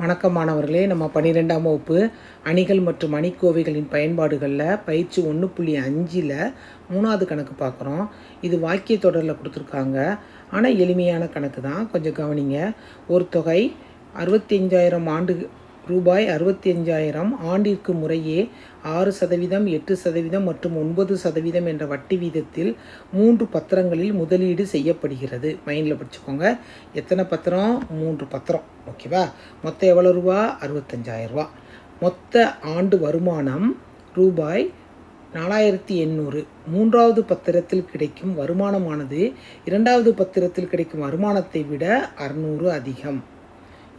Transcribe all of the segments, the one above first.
வணக்கம் மாணவர்களே, நம்ம 12ஆம் வகுப்பு அணிகள் மற்றும் அணிக்கோவைகளின் பயன்பாடுகளில் பயிற்சி 1.5ல் 3வது கணக்கு பார்க்குறோம். இது வாக்கிய தொடரில் கொடுத்துருக்காங்க. ஆனால் எளிமையான கணக்கு தான், கொஞ்சம் கவனிங்க. ஒரு தொகை 65,000 ரூபாய் 65,000 ஆண்டிற்கு முறையே 6%, 8% மற்றும் 9% என்ற வட்டி வீதத்தில் 3 பத்திரங்களில் முதலீடு செய்யப்படுகிறது. மைண்டில் படிச்சுக்கோங்க. எத்தனை பத்திரம்? 3 பத்திரம். ஓகேவா? மொத்தம் எவ்வளோ ரூபா? 65,000 ரூபா. மொத்த ஆண்டு வருமானம் ரூபாய் 4,800. 3வது பத்திரத்தில் கிடைக்கும் வருமானமானது 2வது பத்திரத்தில் கிடைக்கும் வருமானத்தை விட 600 அதிகம்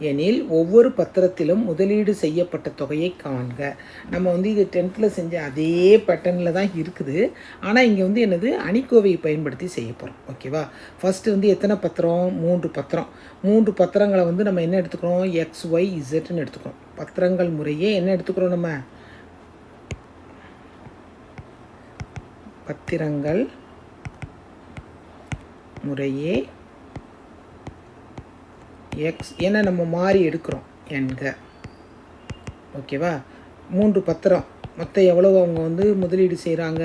எனில் ஒவ்வொரு பத்திரத்திலும் முதலீடு செய்யப்பட்ட தொகையை காண்க. நம்ம இது 10th செஞ்ச அதே பேட்டர்னில் தான் இருக்குது. ஆனால் இங்கே என்னது, அணிக்கோவையை பயன்படுத்தி செய்ய போகிறோம். ஓகேவா? ஃபஸ்ட்டு எத்தனை பத்திரம்? 3 பத்திரம். 3 பத்திரங்களை நம்ம என்ன எடுத்துக்கிறோம்? XYZன்னு எடுத்துக்கிறோம். பத்திரங்கள் முறையே என்ன எடுத்துக்கிறோம்? நம்ம பத்திரங்கள் முறையே எக்ஸ் என நம்ம மாறி எடுக்கிறோம் என்க. ஓகேவா? 3 பத்திரம் மொத்தம் எவ்வளவு அவங்க முதலீடு செய்கிறாங்க?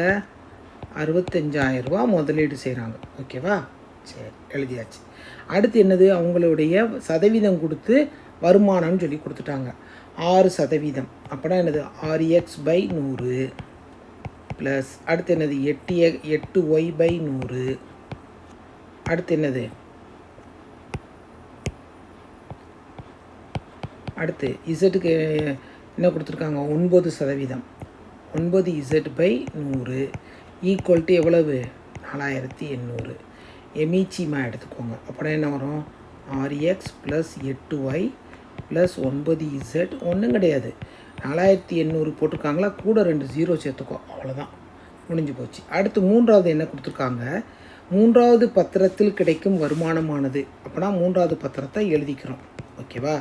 65,000 ரூபா முதலீடு செய்கிறாங்க. ஓகேவா? சரி, எழுதியாச்சு. அடுத்து என்னது? அவங்களுடைய சதவீதம் கொடுத்து வருமானம்னு சொல்லி கொடுத்துட்டாங்க. 6%. அப்படின்னா என்னது? 6x/100 ப்ளஸ் அடுத்து என்னது? 8y/100. அடுத்து என்னது? அடுத்து இசட்டுக்கு என்ன கொடுத்துருக்காங்க? 9%. 9z/100 ஈக்குவல் டு எவ்வளவு? 4,800. எமீச்சிமா எடுத்துக்கோங்க. அப்படின்னா என்ன வரும்? 6x + 8y + 9z. ஒன்றும் கிடையாது, 4,800 போட்டிருக்காங்களா, கூட 2 0 சேர்த்துக்கோ, அவ்வளோதான், முடிஞ்சு போச்சு. அடுத்து 3வது என்ன கொடுத்துருக்காங்க? 3வது பத்திரத்தில் கிடைக்கும் வருமானமானது. அப்படின்னா 3வது பத்திரத்தை எழுதிக்கிறோம். ஓகேவா?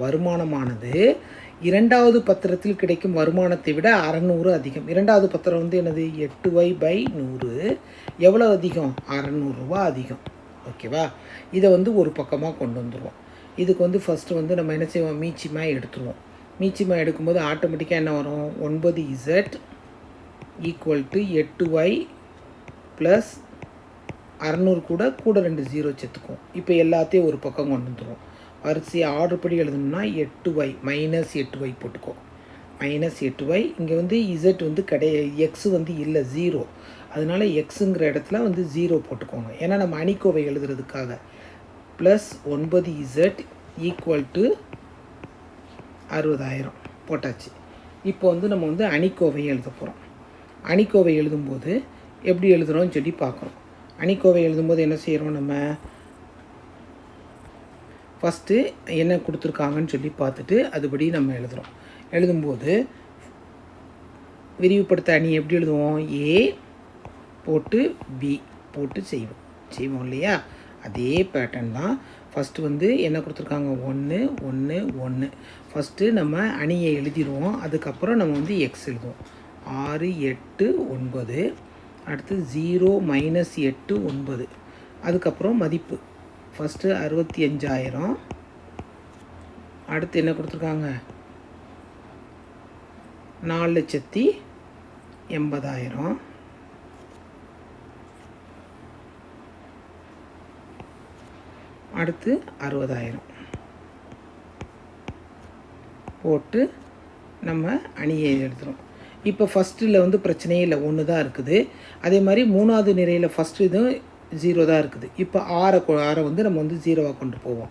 வருமானமானது 2வது பத்திரத்தில் கிடைக்கும் வருமானத்தை விட 600 அதிகம். 2வது பத்திரம் என்னது? 8y/100. எவ்வளோ அதிகம்? 600 ரூபா அதிகம். ஓகேவா? இதை ஒரு பக்கமாக கொண்டு வந்துடுவோம். இதுக்கு ஃபஸ்ட்டு நம்ம என்ன செய்வோம்? மீச்சிமாக எடுத்துருவோம். மீச்சிமாக எடுக்கும்போது ஆட்டோமேட்டிக்காக என்ன வரும்? 9z = 8y + 600 கூட 2 0 சேர்த்துக்குவோம். இப்போ எல்லாத்தையும் ஒரு பக்கம் கொண்டு வந்துடுவோம். வரிசையை ஆர்டர் படி எழுதணும்னா 8y -8y போட்டுக்கோ. -8y. இங்கே z கிடையாது, எக்ஸ் இல்லை, 0. அதனால் எக்ஸுங்கிற இடத்துல 0 போட்டுக்கோங்க, ஏன்னா நம்ம அணிக்கோவை எழுதுறதுக்காக. ப்ளஸ் 9z = 60,000 போட்டாச்சு. இப்போ நம்ம அணிக்கோவையை எழுத போகிறோம். அணிக்கோவை எழுதும்போது எப்படி எழுதுகிறோம்னு சொல்லி பார்க்குறோம். அணிக்கோவை எழுதும்போது என்ன செய்கிறோம்? நம்ம ஃபஸ்ட்டு என்ன கொடுத்துருக்காங்கன்னு சொல்லி பார்த்துட்டு அதுபடி நம்ம எழுதுகிறோம். எழுதும்போது விரிவுபடுத்த அணி எப்படி எழுதுவோம்? A போட்டு B போட்டு செய்வோம் இல்லையா? அதே பேட்டர்ன் தான். ஃபஸ்ட்டு என்ன கொடுத்துருக்காங்க? 1 1 1. ஃபஸ்ட்டு நம்ம அணியை எழுதிடுவோம். அதுக்கப்புறம் நம்ம எக்ஸ் எழுதுவோம். 6 8 9. அடுத்து 0 -8 9. அதுக்கப்புறம் மதிப்பு ஃபஸ்ட்டு 65,000. அடுத்து என்ன கொடுத்துருக்காங்க? 4,80,000. அடுத்து 60,000 போட்டு நம்ம அணியை எழுதுகிறோம். இப்போ ஃபஸ்ட்டில் பிரச்சனையே இல்லை, 1 தான் இருக்குது. அதே மாதிரி 3வது நிரையில் ஃபஸ்ட்டு இதுவும் 0 தான் இருக்குது. இப்போ 6 நம்ம 0வாக கொண்டு போவோம்.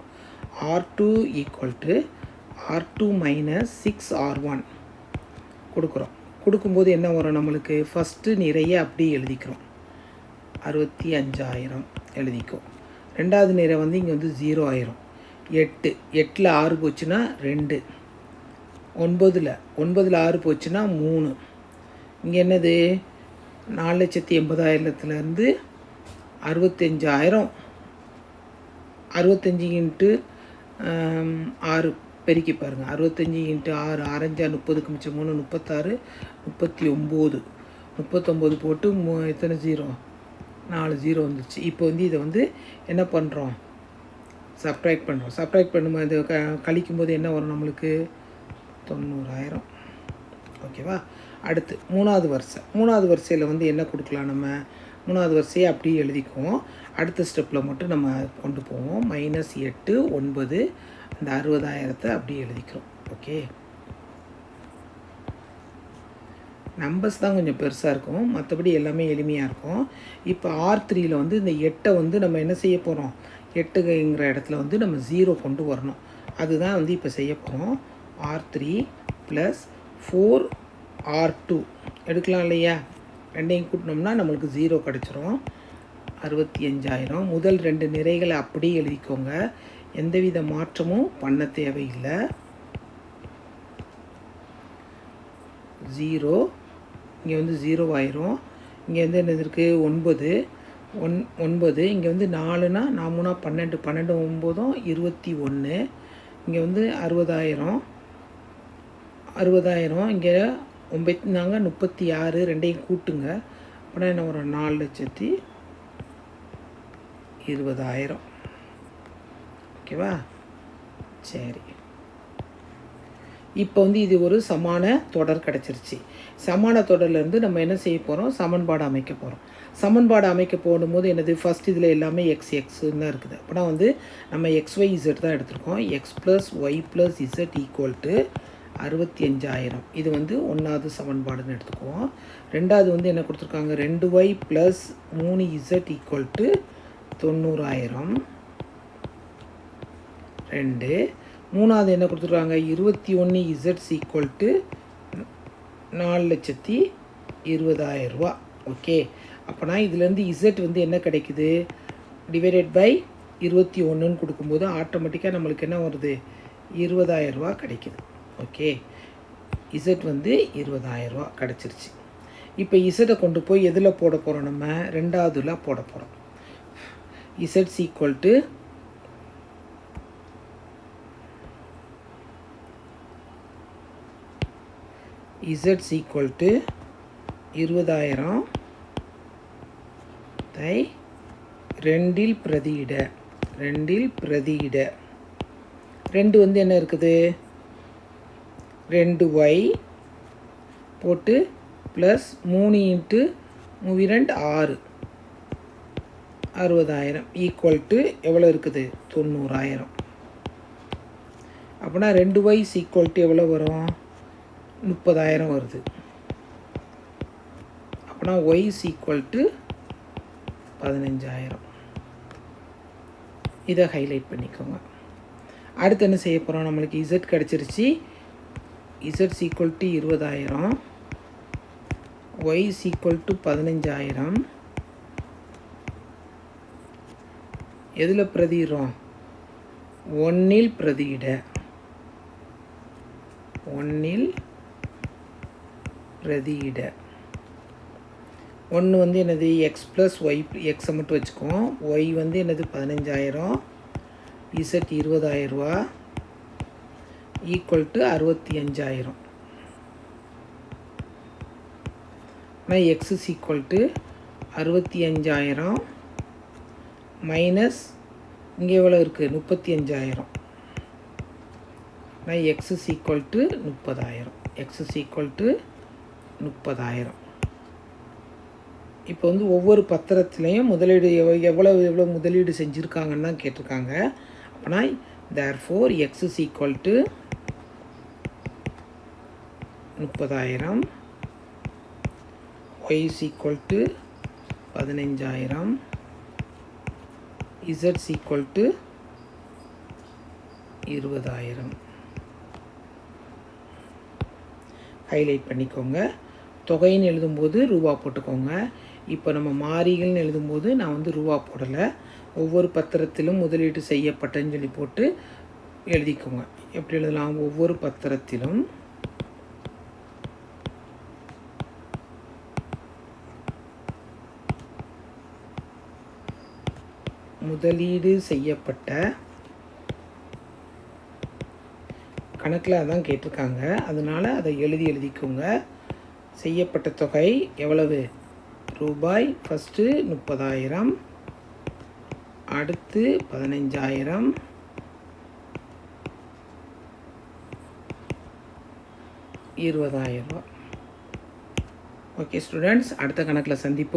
R2 = R2 - 6R1 கொடுக்குறோம். கொடுக்கும்போது என்ன வரும் நம்மளுக்கு? ஃபஸ்ட்டு நிறைய அப்படி எழுதிக்கிறோம். 65,000 எழுதிக்கும். 2வது நிறை இங்கே 0 ஆயிரும். 8 8ல் 6 போச்சுன்னா 2. 9ல் 6 போச்சுன்னா 3. இங்கே என்னது? 4,80,000 65,000. 65 × 6 பெருக்கி பாருங்கள். 65 × 6 6×5 30, மிச்சம் 3 36 39. 39 போட்டு எத்தனை 0? 4 0 வந்துச்சு. இப்போ இதை என்ன பண்ணுறோம்? சப்ட்ராக்ட் பண்ணுறோம். சப்ட்ராக்ட் பண்ணும்போது கழிக்கும்போது என்ன வரும் நம்மளுக்கு? 90,000. ஓகேவா? அடுத்து மூணாவது வரிசையில் வந்து என்ன கொடுக்கலாம்? நம்ம மூணாவது வரிசையை அப்படியே எழுதிக்குவோம். அடுத்த ஸ்டெப்பில் மட்டும் நம்ம கொண்டு போவோம். -8 9 அந்த 60,000 அப்படியே எழுதிக்கிறோம். ஓகே, நம்பர்ஸ் தான் கொஞ்சம் பெருசாக இருக்கும், மற்றபடி எல்லாமே எளிமையாக இருக்கும். இப்போ R3யில் வந்து இந்த 8 வந்து நம்ம என்ன செய்ய போகிறோம்? 8ங்கிற இடத்துல வந்து நம்ம 0 கொண்டு வரணும். அதுதான் வந்து இப்போ செய்ய போகிறோம். R3 + 4R2 எடுக்கலாம் இல்லையா? ரெண்டையும் கூட்டினோம்னா நம்மளுக்கு 0 கிடச்சிரும். 65,000. முதல் 2 நிறைகளை அப்படியே எழுதிக்கோங்க, எந்தவித மாற்றமும் பண்ண தேவையில்லை. 0 இங்கே வந்து 0 ஆயிரும். இங்கே வந்து என்னது இருக்குது? 9 இங்கே வந்து 4னா 4 3 12 12 9 21. இங்கே வந்து 60,000 இங்கே 9 36 ரெண்டையும் கூட்டுங்க. அப்படின்னா என்ன வரும்? 4,20,000. ஓகேவா? சரி, இப்போ வந்து இது ஒரு சமான தொடர் கிடச்சிருச்சு. சமான தொடர்லேருந்து நம்ம என்ன செய்ய போகிறோம்? சமன்பாடு அமைக்க போகிறோம். சமன்பாடு அமைக்க போடும்போது என்னது? ஃபஸ்ட் இதில் எல்லாமே எக்ஸ்ன்னு தான் இருக்குது. அப்படின்னா வந்து நம்ம XYZ தான் எடுத்திருக்கோம். X + Y + Z = 65,000. இது வந்து 1வது சமன்பாடுன்னு எடுத்துக்குவோம். ரெண்டாவது வந்து என்ன கொடுத்துருக்காங்க? 2Y + 3Z = 90,000. 2. மூணாவது என்ன கொடுத்துருக்காங்க? 21Z = 4,20,000. ஓகே, அப்போனா இதுலேருந்து Z வந்து என்ன கிடைக்குது? /21ன்னு கொடுக்கும்போது ஆட்டோமேட்டிக்காக நம்மளுக்கு என்ன வருது? 20,000 கிடைக்குது. ஓகே, Z வந்து 20,000 கிடச்சிருச்சு. இப்போ Z கொண்டு போய் எதில் போட போகிறோம்? நம்ம ரெண்டாவதுல போட போகிறோம். Z = Z = 20,000 2 பிரதியிட 2 வந்து என்ன இருக்குது? 2Y போட்டு ப்ளஸ் 3 × 3 6 60,000 = எவ்வளோ இருக்குது? 90,000. அப்படின்னா 2Y = எவ்வளோ வரும்? 30,000 வருது. அப்படின்னா Y = 15,000. இதை ஹைலைட் பண்ணிக்கோங்க. அடுத்து என்ன செய்ய போகிறோம்? நம்மளுக்கு Z கிடச்சிருச்சு. Z = 20,000, Y = 15,000. எதில் பிரதியிடுறோம்? 1ல் பிரதியிட 1 வந்து என்னது? X + Y. Xஐ மட்டும் வச்சுக்குவோம். Y வந்து என்னது? 15,000. Z 20,000 = 65,000. ஆனால் X = 65,000 மைனஸ் இங்கே எவ்வளோ இருக்குது? 35,000. ஆனால் X = 30,000. X = 30,000. இப்போ வந்து ஒவ்வொரு பத்திரத்துலேயும் முதலீடு எவ்வளோ முதலீடு செஞ்சுருக்காங்கன்னு தான் கேட்டிருக்காங்க. அப்படின்னா therefore X = 30,000, Y = 15,000, Z = 20,000. Highlight பண்ணிக்கோங்க. தொகைன்னு எழுதும்போது ரூபா போட்டுக்கோங்க. இப்போ நம்ம மாறிகள்னு எழுதும்போது நான் வந்து ரூபா போடலை, ஒவ்வொரு பத்திரத்திலும் முதலீடு செய்யப்பட்டன்னு சொல்லி போட்டு எழுதிக்கோங்க. எப்படி எழுதலாம்? ஒவ்வொரு பத்திரத்திலும் முதலீடு செய்யப்பட்ட, கணக்கில் அதான் கேட்டிருக்காங்க, அதனால் அதை எழுதிக்கோங்க. செய்யப்பட்ட தொகை எவ்வளவு? ரூபாய். ஃபஸ்ட்டு 30,000, அடுத்து 15,000, 20,000 ரூபா. ஓகே ஸ்டூடெண்ட்ஸ், அடுத்த கணக்கில் சந்திப்போம்.